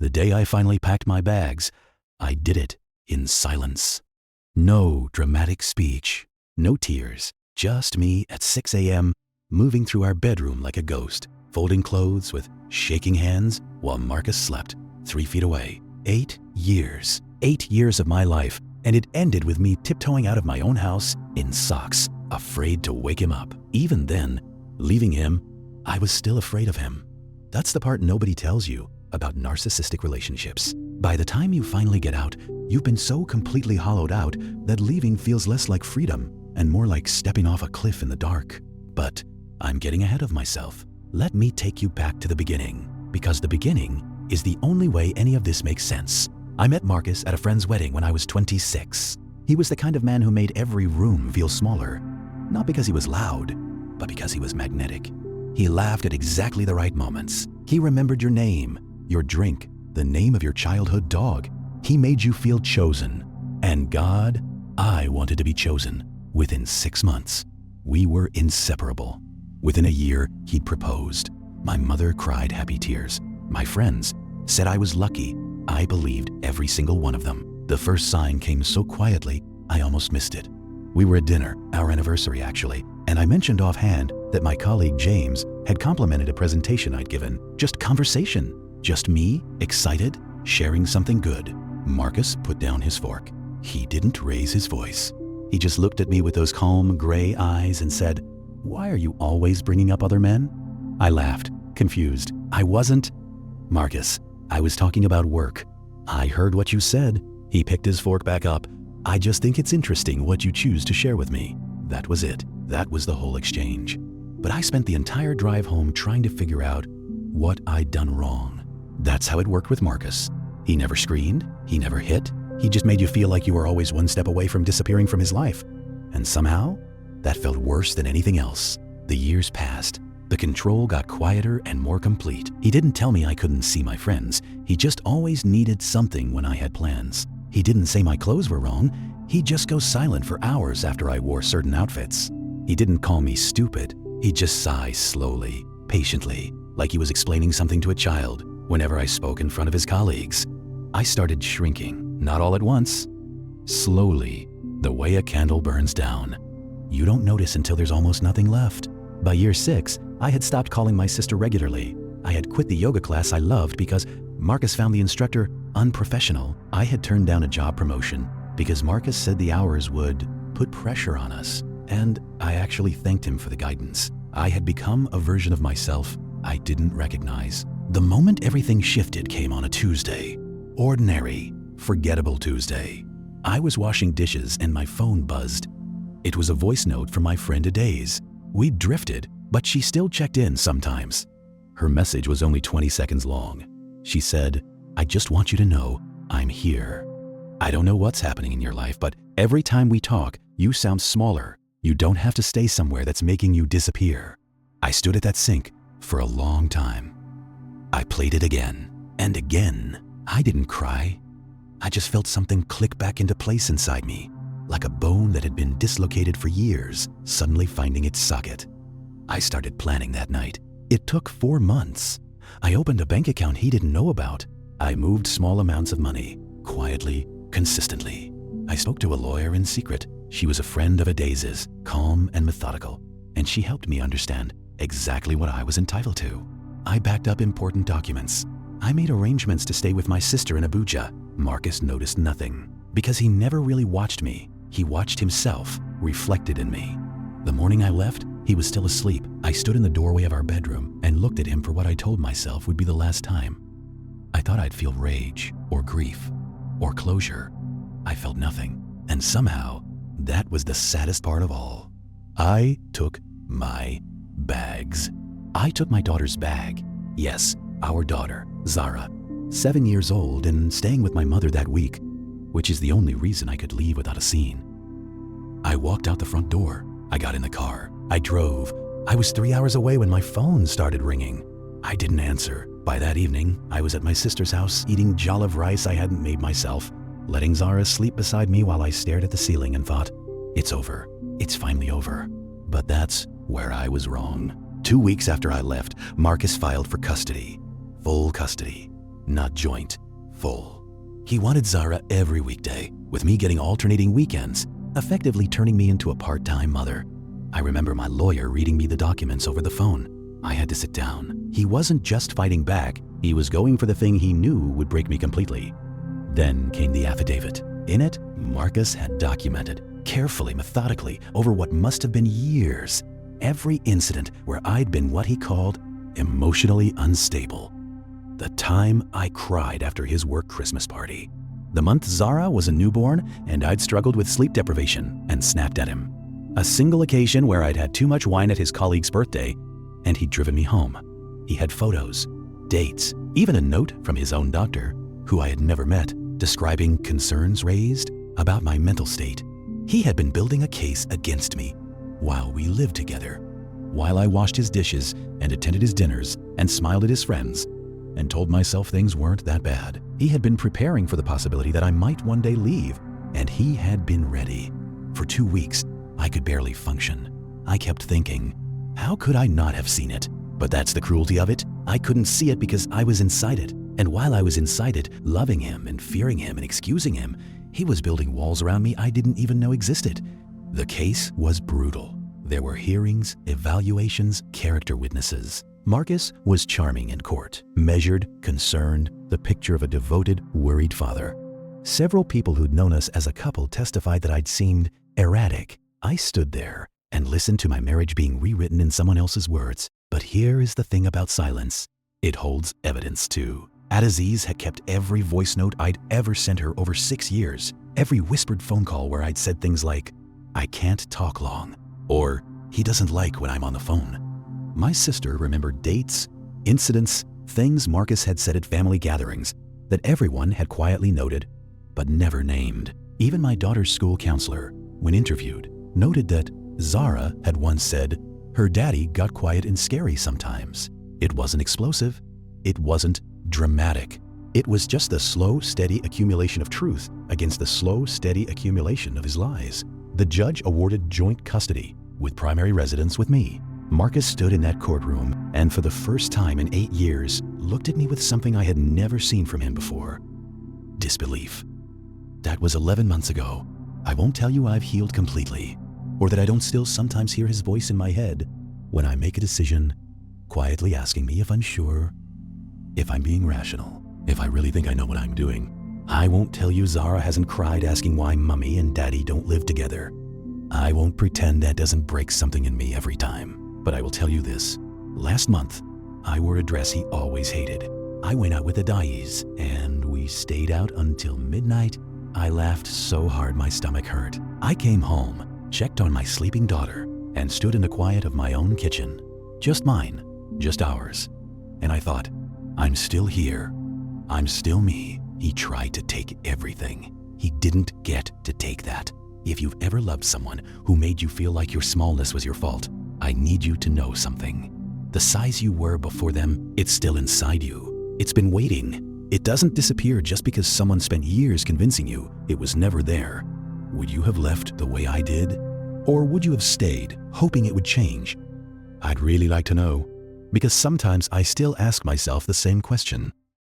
The day I finally packed my bags, I did it in silence. No dramatic speech, no tears, just me at 6 a.m. moving through our bedroom like a ghost, folding clothes with shaking hands while Marcus slept 3 feet away. 8 years. 8 years of my life, and it ended with me tiptoeing out of my own house in socks, afraid to wake him up. Even then, leaving him, I was still afraid of him. That's the part nobody tells you about narcissistic relationships. By the time you finally get out, you've been so completely hollowed out that leaving feels less like freedom and more like stepping off a cliff in the dark. But I'm getting ahead of myself. Let me take you back to the beginning, because the beginning is the only way any of this makes sense. I met Marcus at a friend's wedding when I was 26. He was the kind of man who made every room feel smaller, not because he was loud, but because he was magnetic. He laughed at exactly the right moments. He remembered your name, your drink, the name of your childhood dog. He made you feel chosen. And God, I wanted to be chosen. Within 6 months, we were inseparable. Within a year, he'd proposed. My mother cried happy tears. My friends said I was lucky. I believed every single one of them. The first sign came so quietly, I almost missed it. We were at dinner, our anniversary actually, and I mentioned offhand that my colleague James had complimented a presentation I'd given. Just conversation. Just me, excited, sharing something good. Marcus put down his fork. He didn't raise his voice. He just looked at me with those calm, gray eyes and said, "Why are you always bringing up other men?" I laughed, confused. I wasn't. "Marcus, I was talking about work." "I heard what you said." He picked his fork back up. "I just think it's interesting what you choose to share with me." That was it. That was the whole exchange. But I spent the entire drive home trying to figure out what I'd done wrong. That's how it worked with Marcus. He never screamed. He never hit. He just made you feel like you were always one step away from disappearing from his life. And somehow, that felt worse than anything else. The years passed. The control got quieter and more complete. He didn't tell me I couldn't see my friends. He just always needed something when I had plans. He didn't say my clothes were wrong. He'd just go silent for hours after I wore certain outfits. He didn't call me stupid. He'd just sigh slowly, patiently, like he was explaining something to a child. Whenever I spoke in front of his colleagues, I started shrinking, not all at once. Slowly, the way a candle burns down. You don't notice until there's almost nothing left. By year 6, I had stopped calling my sister regularly. I had quit the yoga class I loved because Marcus found the instructor unprofessional. I had turned down a job promotion because Marcus said the hours would put pressure on us. And I actually thanked him for the guidance. I had become a version of myself I didn't recognize. The moment everything shifted came on a Tuesday. Ordinary, forgettable Tuesday. I was washing dishes and my phone buzzed. It was a voice note from my friend Adaze. We'd drifted, but she still checked in sometimes. Her message was only 20 seconds long. She said, "I just want you to know I'm here. I don't know what's happening in your life, but every time we talk, you sound smaller. You don't have to stay somewhere that's making you disappear." I stood at that sink for a long time. I played it again and again. I didn't cry. I just felt something click back into place inside me, like a bone that had been dislocated for years, suddenly finding its socket. I started planning that night. It took 4 months. I opened a bank account he didn't know about. I moved small amounts of money, quietly, consistently. I spoke to a lawyer in secret. She was a friend of Adaze's, calm and methodical, and she helped me understand exactly what I was entitled to. I backed up important documents. I made arrangements to stay with my sister in Abuja. Marcus noticed nothing, because he never really watched me. He watched himself, reflected in me. The morning I left, he was still asleep. I stood in the doorway of our bedroom and looked at him for what I told myself would be the last time. I thought I'd feel rage, or grief, or closure. I felt nothing, and somehow, that was the saddest part of all. I took my bags. I took my daughter's bag. Yes, our daughter, Zara, 7 years old and staying with my mother that week, which is the only reason I could leave without a scene. I walked out the front door. I got in the car. I drove. I was 3 hours away when my phone started ringing. I didn't answer. By that evening, I was at my sister's house eating jollof rice I hadn't made myself, letting Zara sleep beside me while I stared at the ceiling and thought, it's over. It's finally over. But that's where I was wrong. 2 weeks after I left, Marcus filed for custody. Full custody. not joint, full. He wanted Zara every weekday, with me getting alternating weekends, effectively turning me into a part-time mother. I remember my lawyer reading me the documents over the phone. I had to sit down. He wasn't just fighting back, he was going for the thing he knew would break me completely. Then came the affidavit. In it, Marcus had documented, carefully, methodically, over what must have been years, every incident where I'd been what he called emotionally unstable. The time I cried after his work Christmas party. The month Zara was a newborn and I'd struggled with sleep deprivation and snapped at him. A single occasion where I'd had too much wine at his colleague's birthday and he'd driven me home. He had photos, dates, even a note from his own doctor, who I had never met, describing concerns raised about my mental state. He had been building a case against me while we lived together, while I washed his dishes and attended his dinners and smiled at his friends and told myself things weren't that bad. He had been preparing for the possibility that I might one day leave, and he had been ready. For 2 weeks, I could barely function. I kept thinking, how could I not have seen it? But that's the cruelty of it. I couldn't see it because I was inside it. And while I was inside it, loving him and fearing him and excusing him, he was building walls around me I didn't even know existed. The case was brutal. There were hearings, evaluations, character witnesses. Marcus was charming in court, measured, concerned, the picture of a devoted, worried father. Several people who'd known us as a couple testified that I'd seemed erratic. I stood there and listened to my marriage being rewritten in someone else's words. But here is the thing about silence. It holds evidence too. Aziz had kept every voice note I'd ever sent her over 6 years, every whispered phone call where I'd said things like, "I can't talk long," or "He doesn't like when I'm on the phone." My sister remembered dates, incidents, things Marcus had said at family gatherings that everyone had quietly noted, but never named. Even my daughter's school counselor, when interviewed, noted that Zara had once said her daddy got quiet and scary sometimes. It wasn't explosive. It wasn't dramatic. It was just the slow, steady accumulation of truth against the slow, steady accumulation of his lies. The judge awarded joint custody with primary residence with me. Marcus stood in that courtroom and for the first time in 8 years looked at me with something I had never seen from him before. Disbelief. That was 11 months ago. I won't tell you I've healed completely, or that I don't still sometimes hear his voice in my head when I make a decision, quietly asking me if I'm sure, if I'm being rational, if I really think I know what I'm doing. I won't tell you Zara hasn't cried asking why Mummy and Daddy don't live together. I won't pretend that doesn't break something in me every time. But I will tell you this. Last month, I wore a dress he always hated. I went out with the Dais, and we stayed out until midnight. I laughed so hard my stomach hurt. I came home, checked on my sleeping daughter, and stood in the quiet of my own kitchen. Just mine, just ours. And I thought, I'm still here. I'm still me. He tried to take everything. He didn't get to take that. If you've ever loved someone who made you feel like your smallness was your fault, I need you to know something. The size you were before them, it's still inside you. It's been waiting. It doesn't disappear just because someone spent years convincing you it was never there. Would you have left the way I did? Or would you have stayed, hoping it would change? I'd really like to know, because sometimes I still ask myself the same question.